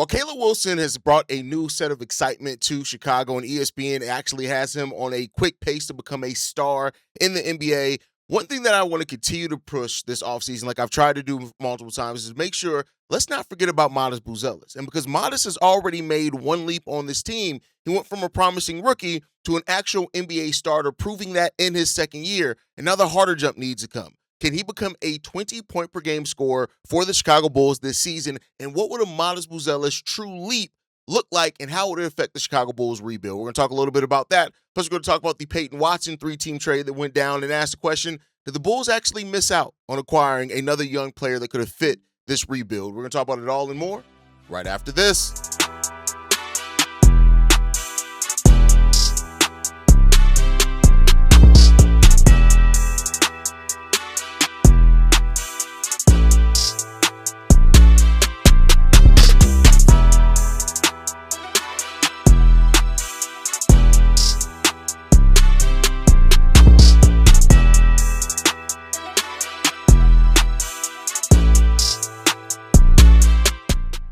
While Caleb Wilson has brought a new set of excitement to Chicago, and ESPN actually has him on a quick pace to become a star in the NBA, one thing that I want to continue to push this offseason, like I've tried to do multiple times, is make sure, let's not forget about Matas Buzelis. And because Matas has already made one leap on this team, he went from a promising rookie to an actual NBA starter, proving that in his second year. And now the harder jump needs to come. Can he become a 20-point-per-game scorer for the Chicago Bulls this season? And what would a Matas Buzelis true leap look like, and how would it affect the Chicago Bulls rebuild? We're going to talk a little bit about that. Plus, we're going to talk about the Peyton Watson 3-team trade that went down, and ask the question, did the Bulls actually miss out on acquiring another young player that could have fit this rebuild? We're going to talk about it all and more right after this.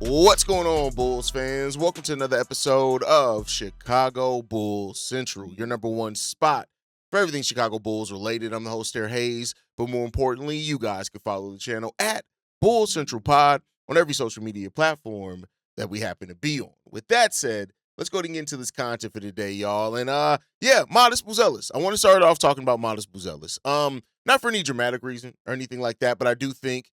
What's going on, Bulls fans? Welcome to another episode of Chicago Bulls Central, your number one spot for everything Chicago Bulls related. I'm the host there, Haize, but more importantly, you guys can follow the channel at Bulls Central Pod on every social media platform that we happen to be on. With that said, let's go ahead and get into this content for today, y'all. And Matas Buzelis. I want to start off talking about Matas Buzelis. Not for any dramatic reason or anything like that, but I do think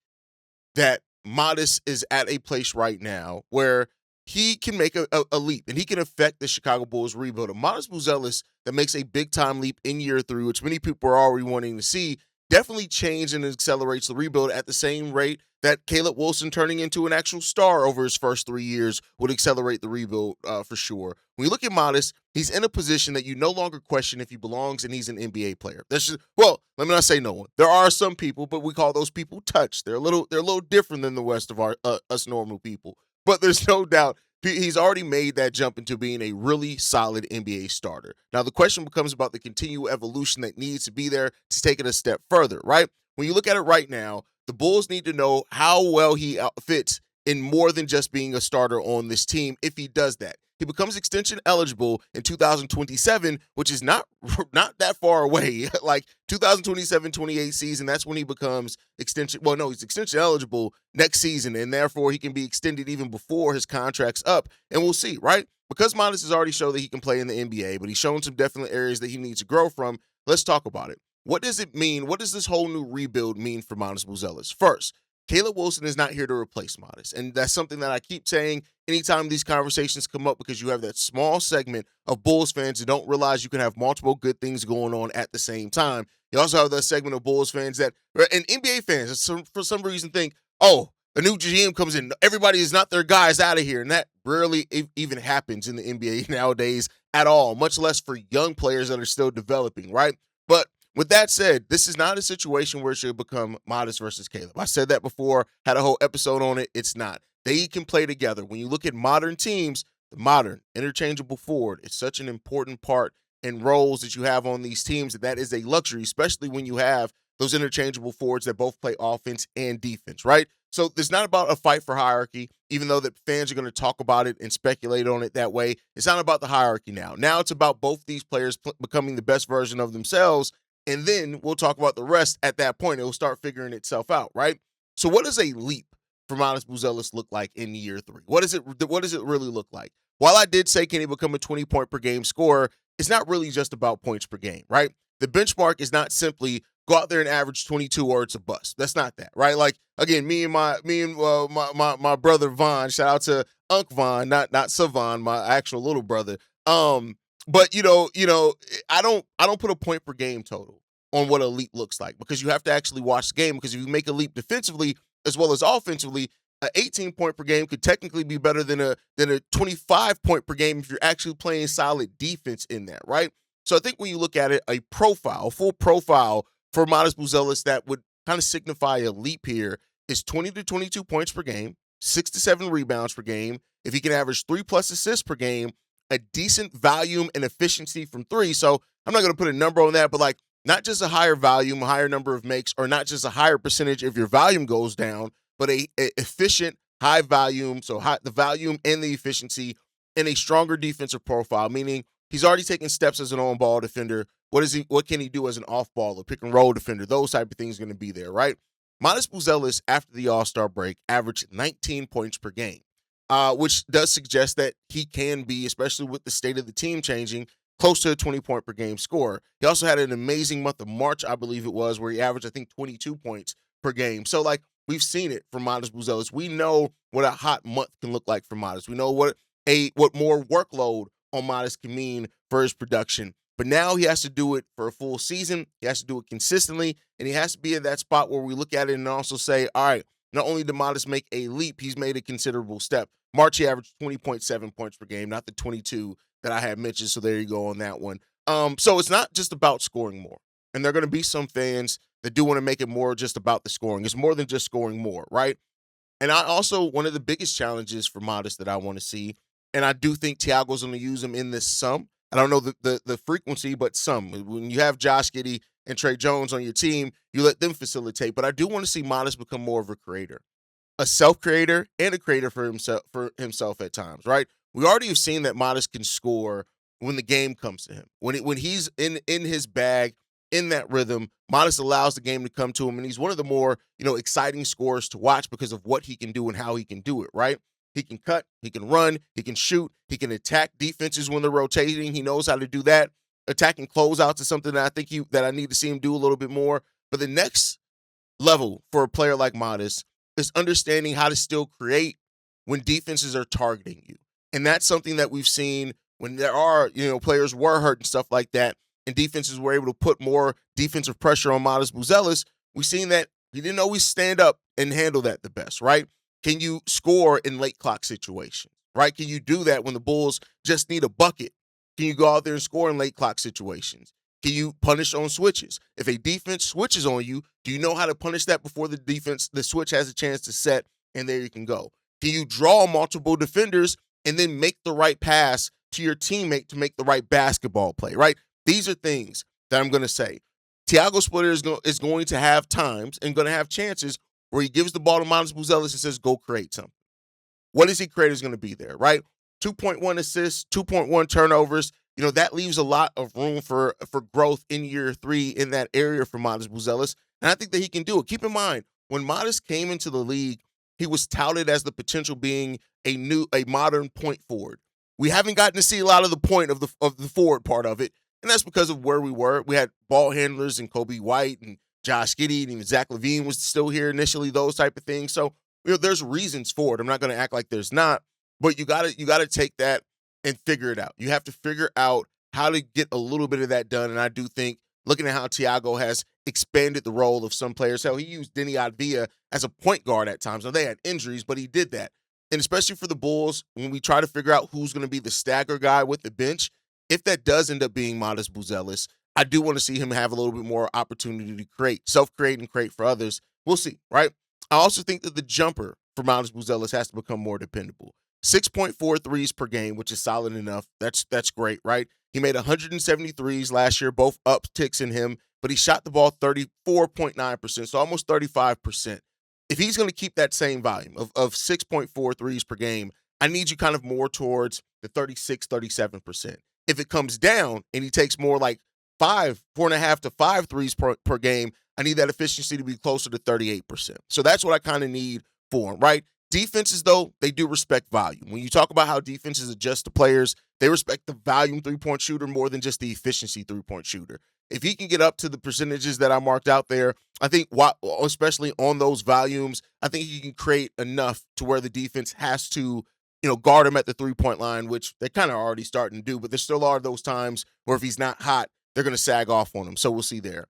that Matas is at a place right now where he can make a leap and he can affect the Chicago Bulls rebuild. A Matas Buzelis that makes a big-time leap in year 3, which many people are already wanting to see, definitely change and accelerates the rebuild at the same rate that Caleb Wilson turning into an actual star over his first 3 years would accelerate the rebuild for sure. When you look at Matas, he's in a position that you no longer question if he belongs, and he's an NBA player. Let me not say no one. There are some people, but we call those people touch. They're a little different than the rest of our us normal people. But there's no doubt he's already made that jump into being a really solid NBA starter. Now the question becomes about the continual evolution that needs to be there to take it a step further, right? When you look at it right now, the Bulls need to know how well he fits in more than just being a starter on this team if he does that. He becomes extension eligible in 2027, which is not that far away. Like 2027-28 season, that's when he becomes extension. Well, no, he's extension eligible next season, and therefore he can be extended even before his contract's up. And we'll see, right? Because Matas has already shown that he can play in the NBA, but he's shown some definite areas that he needs to grow from. Let's talk about it. What does it mean? What does this whole new rebuild mean for Matas Buzelis? First, Caleb Wilson is not here to replace Matas, and that's something that I keep saying anytime these conversations come up, because you have that small segment of Bulls fans who don't realize you can have multiple good things going on at the same time. You also have that segment of Bulls fans and NBA fans that for some reason think, oh, a new GM comes in, everybody is not their guys out of here, and that rarely even happens in the NBA nowadays at all, much less for young players that are still developing, right? But with that said, this is not a situation where it should become Matas versus Caleb. I said that before, had a whole episode on it. It's not. They can play together. When you look at modern teams, the modern interchangeable forward is such an important part in roles that you have on these teams that is a luxury, especially when you have those interchangeable forwards that both play offense and defense, right? So it's not about a fight for hierarchy, even though that fans are going to talk about it and speculate on it that way. It's not about the hierarchy now. Now it's about both these players becoming the best version of themselves. And then we'll talk about the rest at that point. It will start figuring itself out, right? So what does a leap for Matas Buzelis look like in year 3? What does it really look like? While I did say can he become a 20-point-per-game scorer, it's not really just about points per game, right? The benchmark is not simply go out there and average 22 or it's a bust. That's not that, right? Like, again, me and my brother Vaughn, shout out to Unc Vaughn, not Savon, my actual little brother. But I don't put a point per game total on what a leap looks like, because you have to actually watch the game. Because if you make a leap defensively as well as offensively, an 18-point per game could technically be better than a 25-point per game if you're actually playing solid defense in that, right? So I think when you look at it, a full profile for Matas Buzelis that would kind of signify a leap here is 20 to 22 points per game, 6 to 7 rebounds per game. If he can average 3+ assists per game, a decent volume and efficiency from 3. So I'm not going to put a number on that, but like not just a higher volume, a higher number of makes, or not just a higher percentage if your volume goes down, but a efficient high volume, so the volume and the efficiency, and a stronger defensive profile, meaning he's already taken steps as an on-ball defender. What can he do as an off-ball or pick-and-roll defender? Those type of things are going to be there, right? Matas Buzelis, after the All-Star break, averaged 19 points per game, which does suggest that he can be, especially with the state of the team changing, close to a 20-point per game scorer. He also had an amazing month of March, I believe it was, where he averaged, I think, 22 points per game. So, like, we've seen it from Matas Buzelis. We know what a hot month can look like for Matas. We know what more workload on Matas can mean for his production. But now he has to do it for a full season. He has to do it consistently, and he has to be at that spot where we look at it and also say, all right, not only did Matas make a leap, he's made a considerable step. March, he averaged 20.7 points per game, not the 22 that I had mentioned, so there you go on that one. So it's not just about scoring more. And there are going to be some fans that do want to make it more just about the scoring. It's more than just scoring more, right? And I also, one of the biggest challenges for Matas that I want to see, and I do think Thiago's going to use him in this some. I don't know the frequency, but some. When you have Josh Giddey and Trey Jones on your team, you let them facilitate. But I do want to see Matas become more of a creator, a self-creator and a creator for himself at times, right? We already have seen that Matas can score when the game comes to him. When he's in his bag, in that rhythm, Matas allows the game to come to him, and he's one of the more, exciting scorers to watch because of what he can do and how he can do it, right? He can cut, he can run, he can shoot, he can attack defenses when they're rotating. He knows how to do that. Attacking closeouts is something that I think I need to see him do a little bit more. But the next level for a player like Matas is understanding how to still create when defenses are targeting you. And that's something that we've seen when there are, players were hurt and stuff like that, and defenses were able to put more defensive pressure on Matas Buzelis. We've seen that he didn't always stand up and handle that the best, right? Can you score in late clock situations, right? Can you do that when the Bulls just need a bucket? Can you go out there and score in late clock situations? Can you punish on switches? If a defense switches on you, do you know how to punish that before the switch has a chance to set, and there you can go? Can you draw multiple defenders and then make the right pass to your teammate to make the right basketball play, right? These are things that I'm going to say. Thiago Splitter is going to have times and going to have chances where he gives the ball to Matas Buzelis and says, go create something. What does he create is going to be there, right? 2.1 assists, 2.1 turnovers. That leaves a lot of room for growth in year 3 in that area for Matas Buzelis. And I think that he can do it. Keep in mind, when Matas came into the league, he was touted as the potential being a modern point forward. We haven't gotten to see a lot of the point of the forward part of it. And that's because of where we were. We had ball handlers and Kobe White and Josh Giddey, and even Zach LaVine was still here initially, those type of things. So, there's reasons for it. I'm not going to act like there's not, but you got to take that and figure it out. You have to figure out how to get a little bit of that done. And I do think, looking at how Thiago has expanded the role of some players, how he used Denny Advia as a point guard at times. Now, they had injuries, but he did that. And especially for the Bulls, when we try to figure out who's going to be the stagger guy with the bench, if that does end up being Matas Buzelis, I do want to see him have a little bit more opportunity to create, self-create and create for others. We'll see, right? I also think that the jumper for Matas Buzelis has to become more dependable. 6.4 threes per game, which is solid enough. That's great, right? He made 173s last year, both upticks in him, but he shot the ball 34.9%, so almost 35%. If he's going to keep that same volume of 6.4 threes per game, I need you kind of more towards the 36, 37%. If it comes down and he takes more like 4.5 to 5 threes per game, I need that efficiency to be closer to 38%. So that's what I kind of need for him, right? Defenses, though, they do respect volume. When you talk about how defenses adjust to players, they respect the volume three-point shooter more than just the efficiency three-point shooter. If he can get up to the percentages that I marked out there, I think, especially on those volumes, I think he can create enough to where the defense has to, guard him at the three-point line, which they kind of already starting to do, but there still are those times where if he's not hot, they're going to sag off on him. So we'll see there.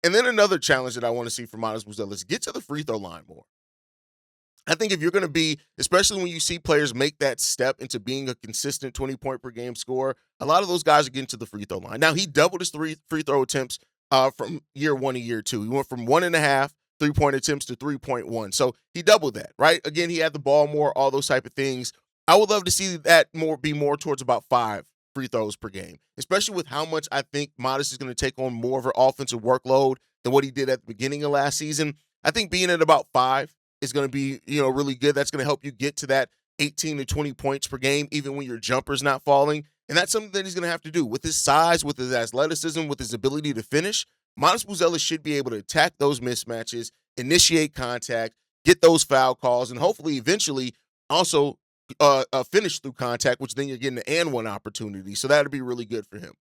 And then another challenge that I want to see from Matas Buzelis, get to the free throw line more. I think if you're going to be, especially when you see players make that step into being a consistent 20-point per game scorer, a lot of those guys are getting to the free throw line. Now, he doubled his free throw attempts from year 1 to year 2. He went from 1.5 3-point attempts to 3.1. So he doubled that, right? Again, he had the ball more, all those type of things. I would love to see that be more towards about 5 free throws per game, especially with how much I think Matas is going to take on more of an offensive workload than what he did at the beginning of last season. I think being at about 5 is going to be, really good. That's going to help you get to that 18 to 20 points per game, even when your jumper's not falling. And that's something that he's going to have to do with his size, with his athleticism, with his ability to finish. Matas Buzelis should be able to attack those mismatches, initiate contact, get those foul calls, and hopefully eventually also finish through contact, which then you're getting an and one opportunity. So that'd be really good for him.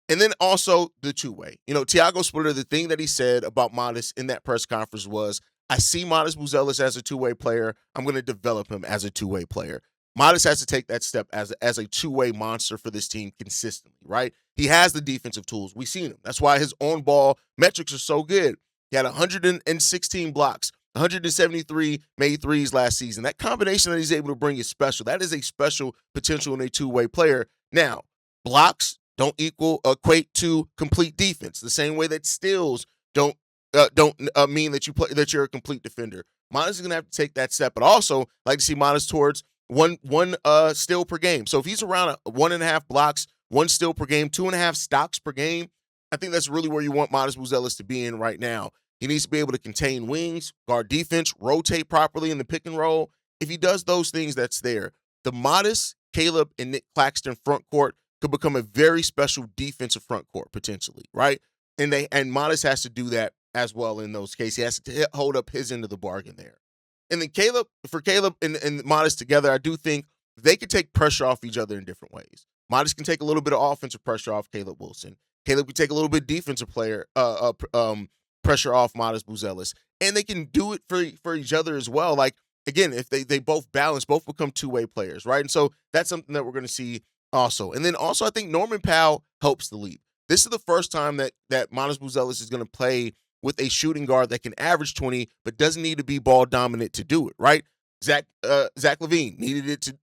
And then also the two-way. Tiago Splitter, the thing that he said about Matas in that press conference was, I see Matas Buzelis as a two-way player. I'm going to develop him as a two-way player. Matas has to take that step as a two-way monster for this team consistently, right? He has the defensive tools. We've seen him. That's why his on-ball metrics are so good. He had 116 blocks, 173 made threes last season. That combination that he's able to bring is special. That is a special potential in a two-way player. Now, blocks don't equate to complete defense. The same way that steals don't mean that you're a complete defender. Matas is going to have to take that step, but also like to see Matas towards one steal per game. So if he's around 1.5 blocks, 1 steal per game, 2.5 stocks per game, I think that's really where you want Matas Buzelis to be in right now. He needs to be able to contain wings, guard defense, rotate properly in the pick and roll. If he does those things, that's there. The Matas, Caleb, and Nick Claxton front court could become a very special defensive front court potentially, right? And Matas has to do that as well in those cases. He has to hold up his end of the bargain there. And then Caleb and Matas together, I do think they could take pressure off each other in different ways. Matas can take a little bit of offensive pressure off Caleb Wilson. Caleb can take a little bit of defensive pressure off Matas Buzelis. And they can do it for each other as well. Like, again, if they both balance, both become two-way players, right? And so that's something that we're going to see also. And then also I think Norman Powell helps the league. This is the first time that Matas Buzelis is going to play with a shooting guard that can average 20, but doesn't need to be ball dominant to do it, right? Zach LaVine needed to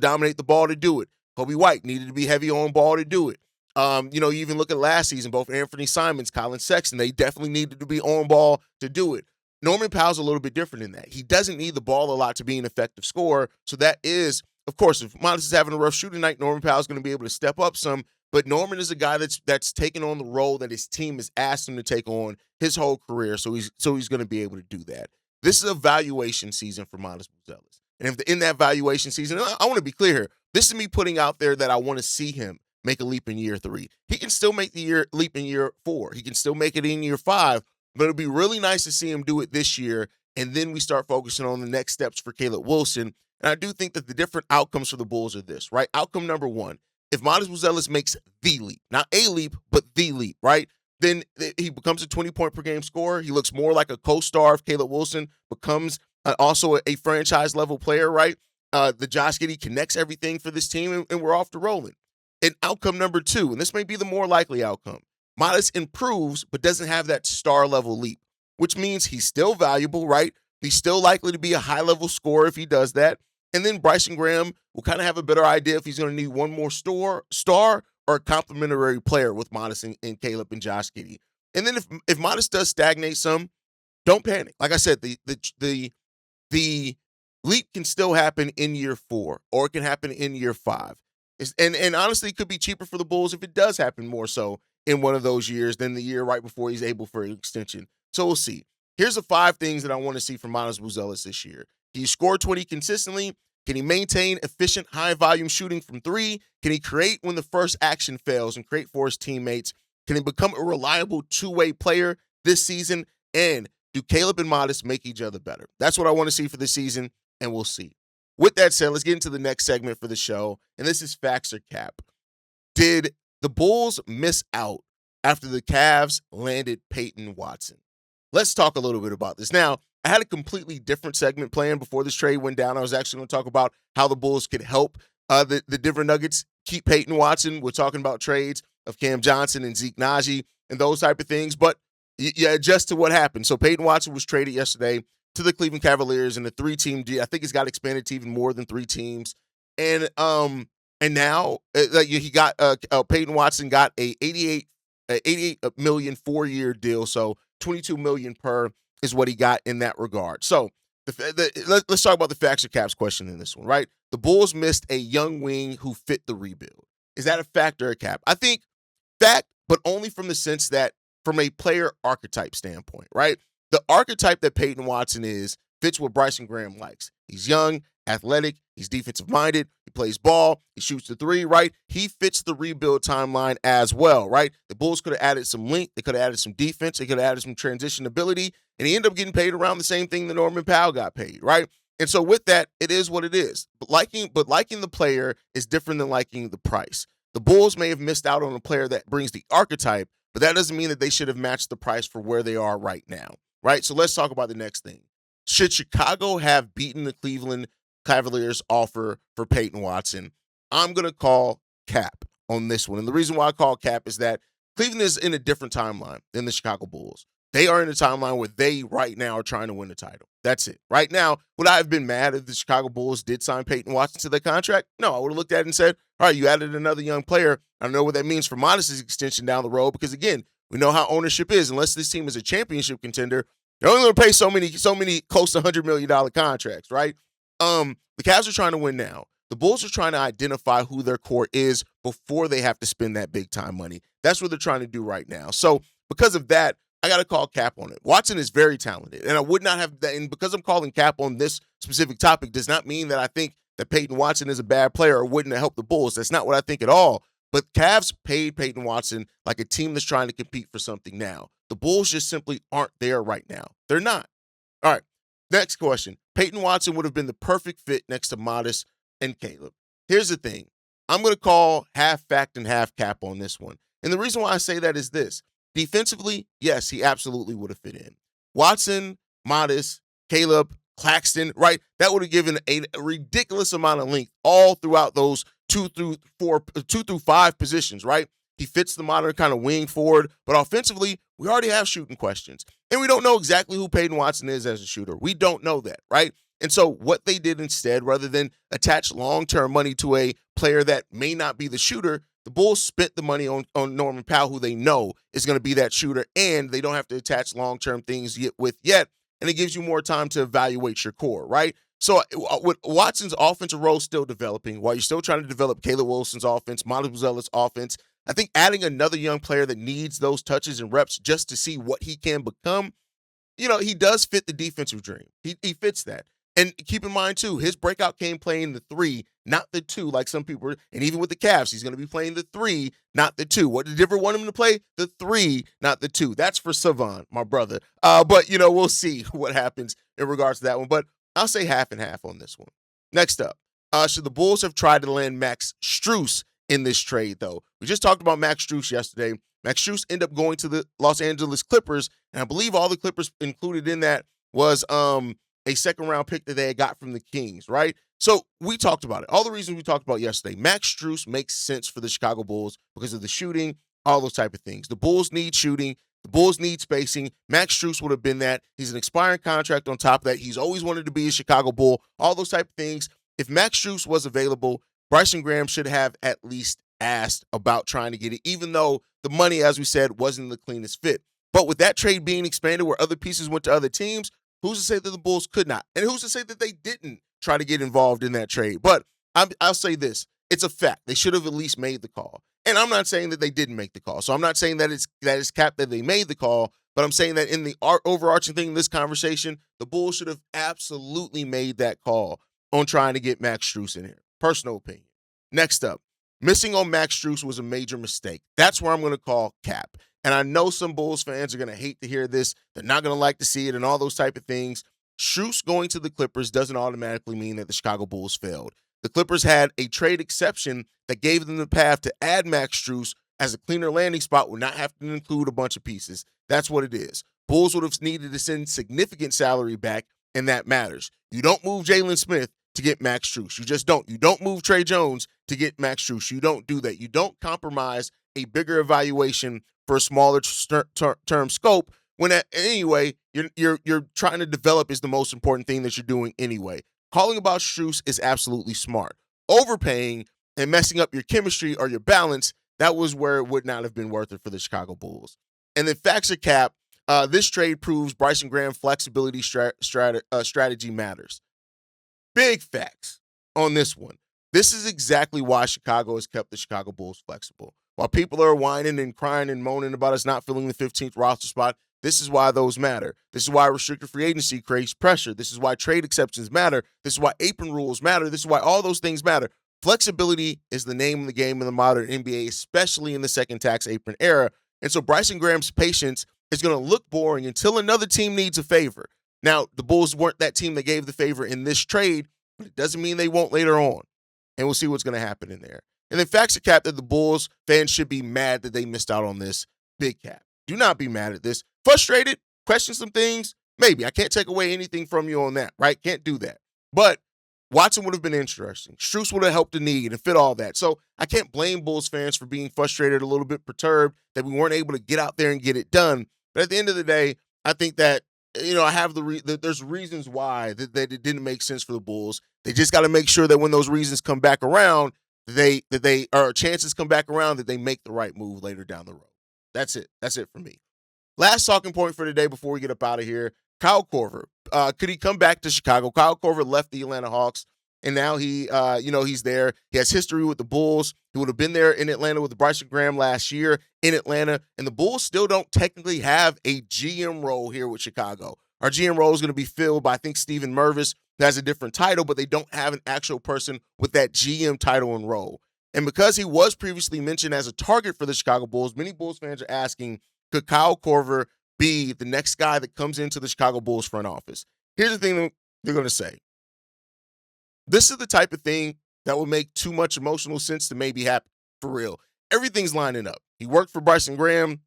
dominate the ball to do it. Kobe White needed to be heavy on ball to do it. You even look at last season, both Anthony Simons, Colin Sexton, they definitely needed to be on ball to do it. Norman Powell's a little bit different in that. He doesn't need the ball a lot to be an effective scorer. So that is, of course, if Matas is having a rough shooting night, Norman Powell's going to be able to step up some. But Norman is a guy that's taken on the role that his team has asked him to take on his whole career. So he's going to be able to do that. This is a valuation season for Matas Buzelis. And if in that valuation season, I want to be clear here. This is me putting out there that I want to see him make a leap in year 3. He can still make the leap in year 4. He can still make it in year 5. But it'll be really nice to see him do it this year. And then we start focusing on the next steps for Caleb Wilson. And I do think that the different outcomes for the Bulls are this, right? Outcome number 1, if Matas Buzelis makes the leap, not a leap, but the leap, right? Then he becomes a 20-point per game scorer. He looks more like a co-star if Caleb Wilson becomes also a franchise-level player, right? The Josh Giddey connects everything for this team, and we're off to rolling. And outcome number 2, and this may be the more likely outcome, Matas improves but doesn't have that star-level leap, which means he's still valuable, right? He's still likely to be a high-level scorer if he does that. And then Bryson Graham will kind of have a better idea if he's going to need one more star or a complementary player with Matas and Caleb and Josh Giddey. And then if Matas does stagnate some, don't panic. Like I said, the leap can still happen in year 4 or it can happen in year 5. And honestly, it could be cheaper for the Bulls if it does happen more so in one of those years than the year right before he's able for an extension. So we'll see. Here's the 5 things that I want to see from Matas Buzelis this year. Can he score 20 consistently? Can he maintain efficient, high-volume shooting from 3? Can he create when the first action fails and create for his teammates? Can he become a reliable two-way player this season? And do Caleb and Matas make each other better? That's what I want to see for this season, and we'll see. With that said, let's get into the next segment for the show, and this is Facts or Cap. Did the Bulls miss out after the Cavs landed Peyton Watson? Let's talk a little bit about this. Now, I had a completely different segment planned before this trade went down. I was actually going to talk about how the Bulls could help the Denver Nuggets keep Peyton Watson. We're talking about trades of Cam Johnson and Zeke Naji and those type of things. But you adjust to what happened. So Peyton Watson was traded yesterday to the Cleveland Cavaliers in a 3-team deal. I think it's got expanded to even more than 3 teams. And now he got Peyton Watson got a $88 million 4-year deal. So $22 million per is what he got in that regard. So let's talk about the facts or caps question in this one, right? The Bulls missed a young wing who fit the rebuild. Is that a fact or a cap? I think fact, but only from the sense that from a player archetype standpoint, right? The archetype that Peyton Watson is fits what Bryson Graham likes. He's young, athletic, he's defensive-minded, he plays ball, he shoots the three, right? He fits the rebuild timeline as well, right? The Bulls could have added some length, they could have added some defense, they could have added some transition ability, and he ended up getting paid around the same thing that Norman Powell got paid, right? And so with that, it is what it is. But liking the player is different than liking the price. The Bulls may have missed out on a player that brings the archetype, but that doesn't mean that they should have matched the price for where they are right now, right? So let's talk about the next thing. Should Chicago have beaten the Cleveland Cavaliers offer for Peyton Watson? I'm going to call cap on this one. And the reason why I call cap is that Cleveland is in a different timeline than the Chicago Bulls. They are in a timeline where they right now are trying to win the title. That's it. Right now, would I have been mad if the Chicago Bulls did sign Peyton Watson to their contract? No, I would have looked at it and said, all right, you added another young player. I don't know what that means for Matas' extension down the road because, again, we know how ownership is. Unless this team is a championship contender, they're only going to pay so many close to $100 million contracts, right? The Cavs are trying to win now. The Bulls are trying to identify who their core is before they have to spend that big-time money. That's what they're trying to do right now. So because of that, I got to call cap on it. Watson is very talented, and I would not have that. And because I'm calling cap on this specific topic does not mean that I think that Peyton Watson is a bad player or wouldn't have helped the Bulls. That's not what I think at all. But Cavs paid Peyton Watson like a team that's trying to compete for something now. The Bulls just simply aren't there right now. They're not. All right, next question. Peyton Watson would have been the perfect fit next to Matas and Caleb. Here's the thing. I'm going to call half fact and half cap on this one. And the reason why I say that is this. Defensively, yes, he absolutely would have fit in. Watson, Matas, Caleb, Claxton, right? That would have given a ridiculous amount of length all throughout those 2 through 5 positions, right? He fits the modern kind of wing forward, but offensively, we already have shooting questions. And we don't know exactly who Peyton Watson is as a shooter. We don't know that, right? And so what they did instead, rather than attach long-term money to a player that may not be the shooter, the Bulls spent the money on Norman Powell, who they know is going to be that shooter, and they don't have to attach long-term things yet, and it gives you more time to evaluate your core, right? So with Watson's offensive role still developing, while you're still trying to develop Caleb Wilson's offense, Matas Buzelis' offense, I think adding another young player that needs those touches and reps just to see what he can become, he does fit the defensive dream. He fits that. And keep in mind, too, his breakout came playing the 3, not the 2, like some people were. And even with the Cavs, he's going to be playing the 3, not the 2. What did Denver want him to play? The 3, not the 2. That's for Savant, my brother. But, we'll see what happens in regards to that one. But I'll say half and half on this one. Next up, should the Bulls have tried to land Max Strus in this trade, though? We just talked about Max Strus yesterday. Max Strus ended up going to the Los Angeles Clippers, and I believe all the Clippers included in that was a second-round pick that they had got from the Kings, right? So we talked about it. All the reasons we talked about yesterday. Max Strus makes sense for the Chicago Bulls because of the shooting, all those type of things. The Bulls need shooting. The Bulls need spacing. Max Strus would have been that. He's an expiring contract on top of that. He's always wanted to be a Chicago Bull, all those type of things. If Max Strus was available, Bryson Graham should have at least asked about trying to get it, even though the money, as we said, wasn't the cleanest fit. But with that trade being expanded where other pieces went to other teams, who's to say that the Bulls could not? And who's to say that they didn't try to get involved in that trade? But I'll say this. It's a fact. They should have at least made the call. And I'm not saying that they didn't make the call. So I'm not saying that it's capped that they made the call, but I'm saying that in the overarching thing in this conversation, the Bulls should have absolutely made that call on trying to get Max Strus in here. Personal opinion. Next up, missing on Max Strus was a major mistake. That's where I'm going to call cap. And I know some Bulls fans are going to hate to hear this. They're not going to like to see it and all those type of things. Strus going to the Clippers doesn't automatically mean that the Chicago Bulls failed. The Clippers had a trade exception that gave them the path to add Max Strus as a cleaner landing spot would not have to include a bunch of pieces. That's what it is. Bulls would have needed to send significant salary back, and that matters. You don't move Jalen Smith to get Max Strus. You just don't. You don't move Trey Jones to get Max Strus. You don't do that. You don't compromise a bigger evaluation for a smaller term scope when anyway you're trying to develop is the most important thing that you're doing anyway. Calling about Strus is absolutely smart. Overpaying and messing up your chemistry or your balance, that was where it would not have been worth it for the Chicago Bulls. And then facts are cap. This trade proves Bryson Graham flexibility strategy matters. Big facts on this one. This is exactly why Chicago has kept the Chicago Bulls flexible. While people are whining and crying and moaning about us not filling the 15th roster spot, This is why those matter. This is why restricted free agency creates pressure. This is why trade exceptions matter. This is why apron rules matter. This is why all those things matter. Flexibility is the name of the game in the modern NBA, especially in the second tax apron era. And so Bryson Graham's patience is going to look boring until another team needs a favor. Now, the Bulls weren't that team that gave the favor in this trade, but it doesn't mean they won't later on. And we'll see what's going to happen in there. And then facts are cap that the Bulls fans should be mad that they missed out on this big cap. Do not be mad at this. Frustrated, question some things, maybe. I can't take away anything from you on that, right? Can't do that. But Watson would have been interesting. Strus would have helped the need and fit all that. So I can't blame Bulls fans for being frustrated, a little bit perturbed that we weren't able to get out there and get it done. But at the end of the day, I think that, I have there's reasons why that it didn't make sense for the Bulls. They just got to make sure that when those reasons come back around, chances come back around, that they make the right move later down the road. That's it. That's it for me. Last talking point for today before we get up out of here. Kyle Korver. Could he come back to Chicago? Kyle Korver left the Atlanta Hawks, and now he's there. He has history with the Bulls. He would have been there in Atlanta with Bryson Graham last year in Atlanta, and the Bulls still don't technically have a GM role here with Chicago. Our GM role is going to be filled by, I think, Steven Mervis, who has a different title, but they don't have an actual person with that GM title and role. And because he was previously mentioned as a target for the Chicago Bulls, many Bulls fans are asking, could Kyle Korver be the next guy that comes into the Chicago Bulls front office? Here's the thing they're going to say. This is the type of thing that will make too much emotional sense to maybe happen for real. Everything's lining up. He worked for Bryson Graham.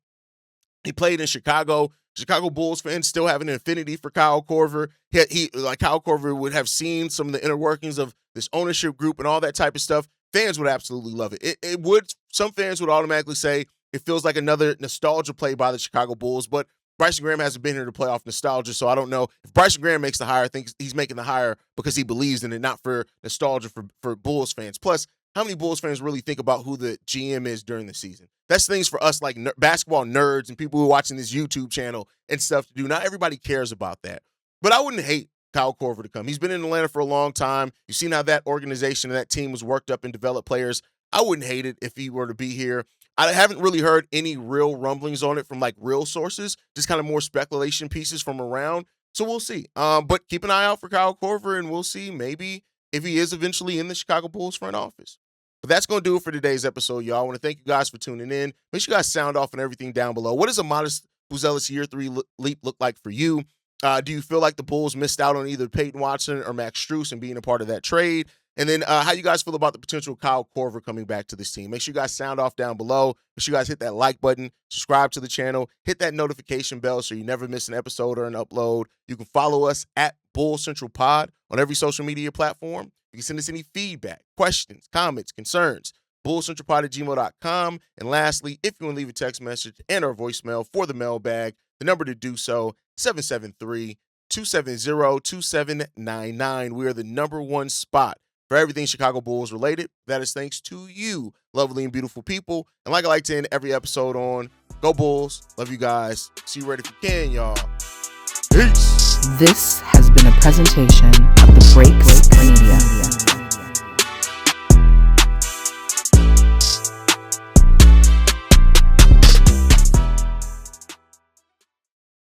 He played in Chicago. Chicago Bulls fans still have an affinity for Kyle Korver. Kyle Korver would have seen some of the inner workings of this ownership group and all that type of stuff. Fans would absolutely love it. It would. Some fans would automatically say it feels like another nostalgia play by the Chicago Bulls, but Bryson Graham hasn't been here to play off nostalgia, so I don't know. If Bryson Graham makes the hire, I think he's making the hire because he believes in it, not for nostalgia for Bulls fans. Plus, how many Bulls fans really think about who the GM is during the season? That's things for us like basketball nerds and people who are watching this YouTube channel and stuff to do. Not everybody cares about that. But I wouldn't hate Kyle Korver to come. He's been in Atlanta for a long time. You've seen how that organization and that team was worked up and developed players. I wouldn't hate it if he were to be here. I haven't really heard any real rumblings on it from like real sources, just kind of more speculation pieces from around. So we'll see. But keep an eye out for Kyle Korver, and we'll see maybe if he is eventually in the Chicago Bulls front office. But that's going to do it for today's episode, y'all. I want to thank you guys for tuning in. Make sure you guys sound off and everything down below. What does a Matas Buzelis year 3 leap look like for you? Do you feel like the Bulls missed out on either Peyton Watson or Max Strus and being a part of that trade? And then how you guys feel about the potential Kyle Korver coming back to this team? Make sure you guys sound off down below. Make sure you guys hit that like button, subscribe to the channel, hit that notification bell so you never miss an episode or an upload. You can follow us at Bull Central Pod on every social media platform. You can send us any feedback, questions, comments, concerns, bullcentralpod@gmail.com. And lastly, if you want to leave a text message and or voicemail for the mailbag, the number to do so, 773-270-2799. We are the #1 spot for everything Chicago Bulls related. That is thanks to you, lovely and beautiful people. And like I like to end every episode on, go Bulls. Love you guys. See you right if you can, y'all. Peace. This has been a presentation of the Breaks Media.